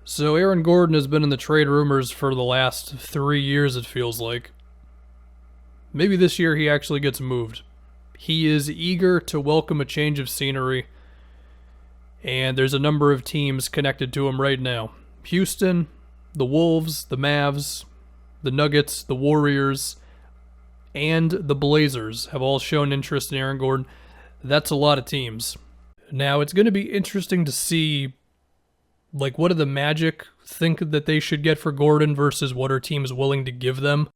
So Aaron Gordon has been in the trade rumors for the last 3 years, it feels like. Maybe this year he actually gets moved. He is eager to welcome a change of scenery, and there's a number of teams connected to him right now. Houston, the Wolves, the Mavs, the Nuggets, the Warriors, and the Blazers have all shown interest in Aaron Gordon. That's a lot of teams. Now, it's going to be interesting to see, what do the Magic think that they should get for Gordon versus what are teams willing to give them.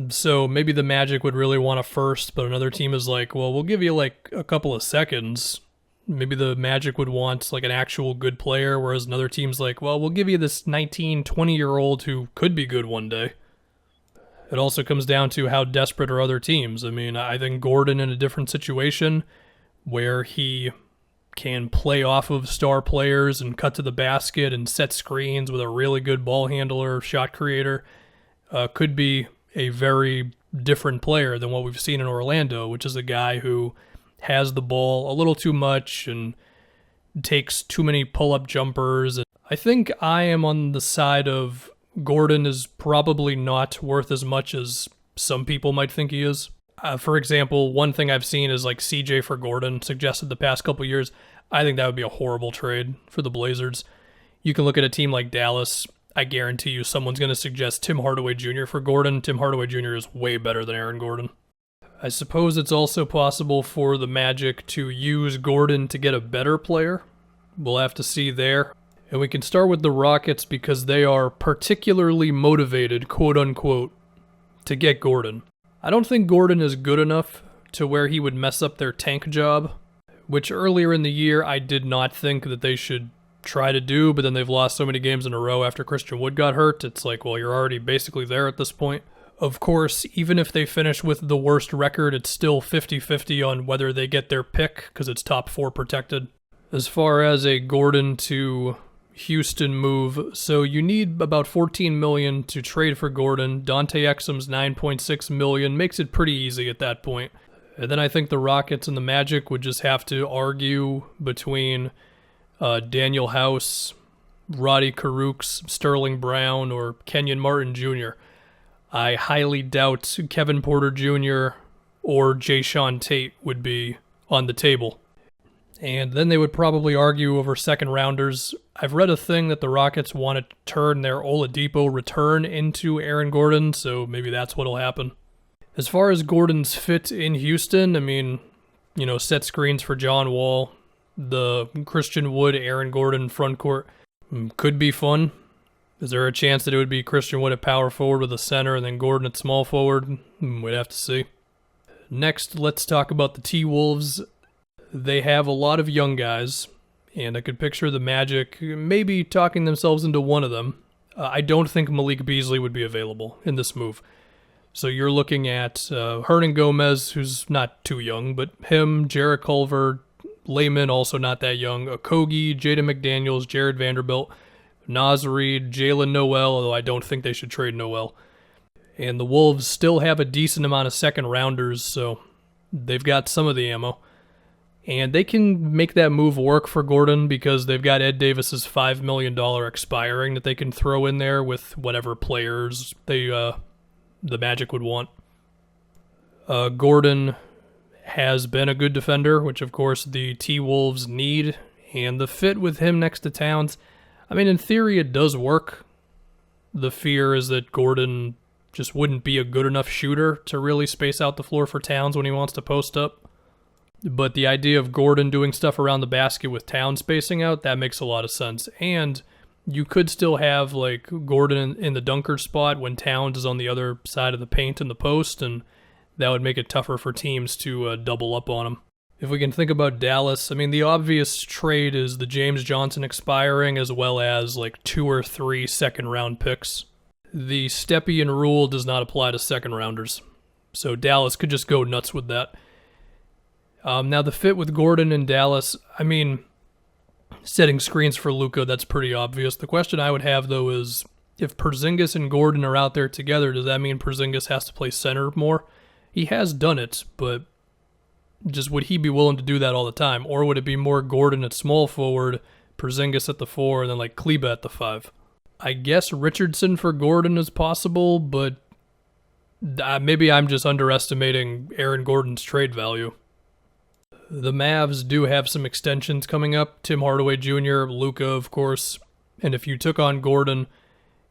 So maybe the Magic would really want a first, but another team is like, well, we'll give you a couple of seconds. Maybe the Magic would want an actual good player, whereas another team's like, well, we'll give you this 19, 20-year-old who could be good one day. It also comes down to how desperate are other teams. I mean, I think Gordon in a different situation where he can play off of star players and cut to the basket and set screens with a really good ball handler, shot creator, could be a very different player than what we've seen in Orlando, which is a guy who has the ball a little too much and takes too many pull-up jumpers. I think I am on the side of Gordon is probably not worth as much as some people might think he is. For example, one thing I've seen is CJ for Gordon suggested the past couple years. I think that would be a horrible trade for the Blazers. You can look at a team like Dallas. I guarantee you someone's going to suggest Tim Hardaway Jr. for Gordon. Tim Hardaway Jr. is way better than Aaron Gordon. I suppose it's also possible for the Magic to use Gordon to get a better player. We'll have to see there. And we can start with the Rockets because they are particularly motivated, quote unquote, to get Gordon. I don't think Gordon is good enough to where he would mess up their tank job, which earlier in the year I did not think that they should try to do, but then they've lost so many games in a row after Christian Wood got hurt. It's well, you're already basically there at this point. Of course, even if they finish with the worst record, it's still 50-50 on whether they get their pick because it's top 4 protected. As far as a Gordon to Houston move, so you need about $14 million to trade for Gordon. Dante Exum's $9.6 million makes it pretty easy at that point. And then I think the Rockets and the Magic would just have to argue between Daniel House, Roddy Karooks, Sterling Brown, or Kenyon Martin Jr. I highly doubt Kevin Porter Jr. or Jayshawn Tate would be on the table. And then they would probably argue over second rounders. I've read a thing that the Rockets want to turn their Oladipo return into Aaron Gordon, so maybe that's what'll happen. As far as Gordon's fit in Houston, I mean, set screens for John Wall, the Christian Wood, Aaron Gordon front court could be fun. Is there a chance that it would be Christian Wood at power forward with a center and then Gordon at small forward? We'd have to see. Next, let's talk about the T-Wolves. They have a lot of young guys, and I could picture the Magic maybe talking themselves into one of them. I don't think Malik Beasley would be available in this move. So you're looking at Hernan Gomez, who's not too young, but him, Jarrett Culver, Layman, also not that young, Okogie, Jaden McDaniels, Jared Vanderbilt, Naz Reid, Jalen Noel, although I don't think they should trade Noel. And the Wolves still have a decent amount of second rounders, so they've got some of the ammo. And they can make that move work for Gordon because they've got Ed Davis's $5 million expiring that they can throw in there with whatever players the Magic would want. Gordon has been a good defender, which of course the T-Wolves need, and the fit with him next to Towns, I mean, in theory it does work. The fear is that Gordon just wouldn't be a good enough shooter to really space out the floor for Towns when he wants to post up. But the idea of Gordon doing stuff around the basket with Towns spacing out, that makes a lot of sense. And you could still have Gordon in the dunker spot when Towns is on the other side of the paint in the post, and that would make it tougher for teams to double up on him. If we can think about Dallas, I mean, the obvious trade is the James Johnson expiring as well as 2 or 3 second-round picks. The Stepien rule does not apply to second-rounders, so Dallas could just go nuts with that. Now, the fit with Gordon in Dallas, I mean, setting screens for Luka, that's pretty obvious. The question I would have, though, is if Porzingis and Gordon are out there together, does that mean Porzingis has to play center more? He has done it, but just would he be willing to do that all the time? Or would it be more Gordon at small forward, Porzingis at the 4, and then Kleba at the 5? I guess Richardson for Gordon is possible, but maybe I'm just underestimating Aaron Gordon's trade value. The Mavs do have some extensions coming up. Tim Hardaway Jr., Luka, of course. And if you took on Gordon,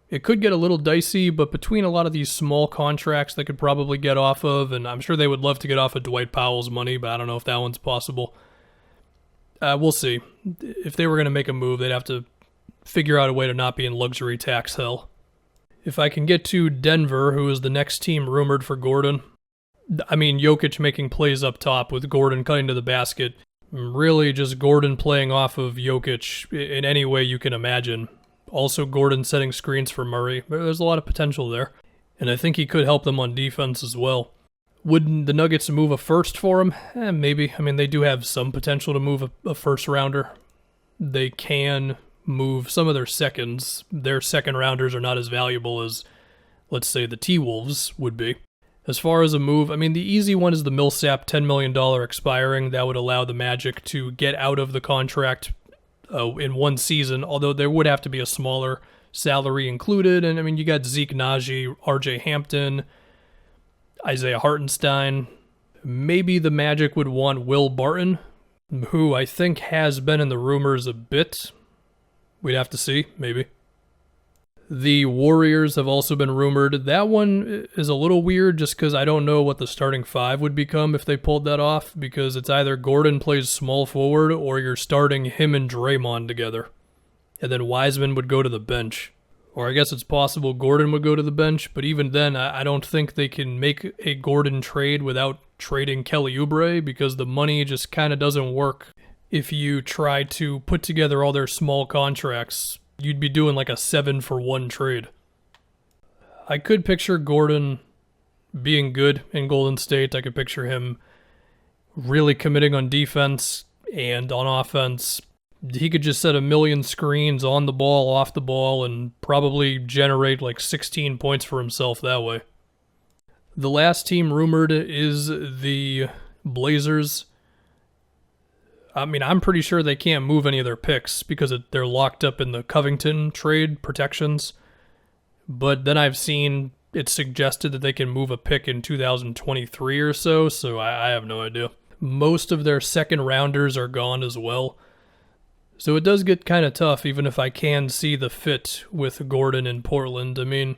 it could get a little dicey, but between a lot of these small contracts they could probably get off of, and I'm sure they would love to get off of Dwight Powell's money, but I don't know if that one's possible. We'll see. If they were going to make a move, they'd have to figure out a way to not be in luxury tax hell. If I can get to Denver, who is the next team rumored for Gordon, I mean, Jokic making plays up top with Gordon cutting to the basket. Really just Gordon playing off of Jokic in any way you can imagine. Also Gordon setting screens for Murray. There's a lot of potential there. And I think he could help them on defense as well. Would the Nuggets move a first for him? Maybe. I mean, they do have some potential to move a first rounder. They can move some of their seconds. Their second rounders are not as valuable as, let's say, the T-Wolves would be. As far as a move, I mean, the easy one is the Millsap $10 million expiring. That would allow the Magic to get out of the contract in one season, although there would have to be a smaller salary included. And, I mean, you got Zeke Naji, RJ Hampton, Isaiah Hartenstein. Maybe the Magic would want Will Barton, who I think has been in the rumors a bit. We'd have to see, maybe. The Warriors have also been rumored. That one is a little weird just because I don't know what the starting five would become if they pulled that off, because it's either Gordon plays small forward or you're starting him and Draymond together. And then Wiseman would go to the bench. Or I guess it's possible Gordon would go to the bench, but even then I don't think they can make a Gordon trade without trading Kelly Oubre, because the money just kind of doesn't work. If you try to put together all their small contracts, you'd be doing like a 7-for-1 trade. I could picture Gordon being good in Golden State. I could picture him really committing on defense and on offense. He could just set a million screens on the ball, off the ball, and probably generate like 16 points for himself that way. The last team rumored is the Blazers. I mean, I'm pretty sure they can't move any of their picks because they're locked up in the Covington trade protections. But then I've seen it suggested that they can move a pick in 2023 or so I have no idea. Most of their second rounders are gone as well. So it does get kind of tough, even if I can see the fit with Gordon in Portland. I mean,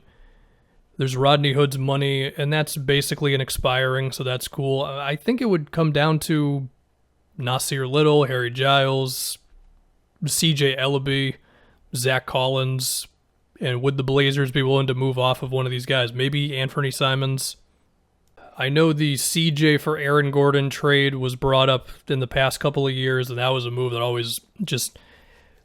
there's Rodney Hood's money, and that's basically an expiring, so that's cool. I think it would come down to Nasir Little, Harry Giles, CJ Ellaby, Zach Collins, and would the Blazers be willing to move off of one of these guys? Maybe Anthony Simons. I know the CJ for Aaron Gordon trade was brought up in the past couple of years, and that was a move that always just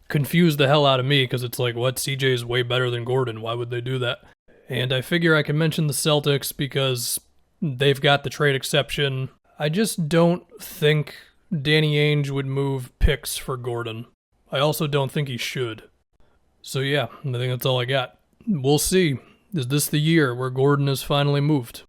confused the hell out of me, because it's like, what? CJ is way better than Gordon. Why would they do that? And I figure I can mention the Celtics because they've got the trade exception. I just don't think Danny Ainge would move picks for Gordon. I also don't think he should. So yeah, I think that's all I got. We'll see. Is this the year where Gordon is finally moved?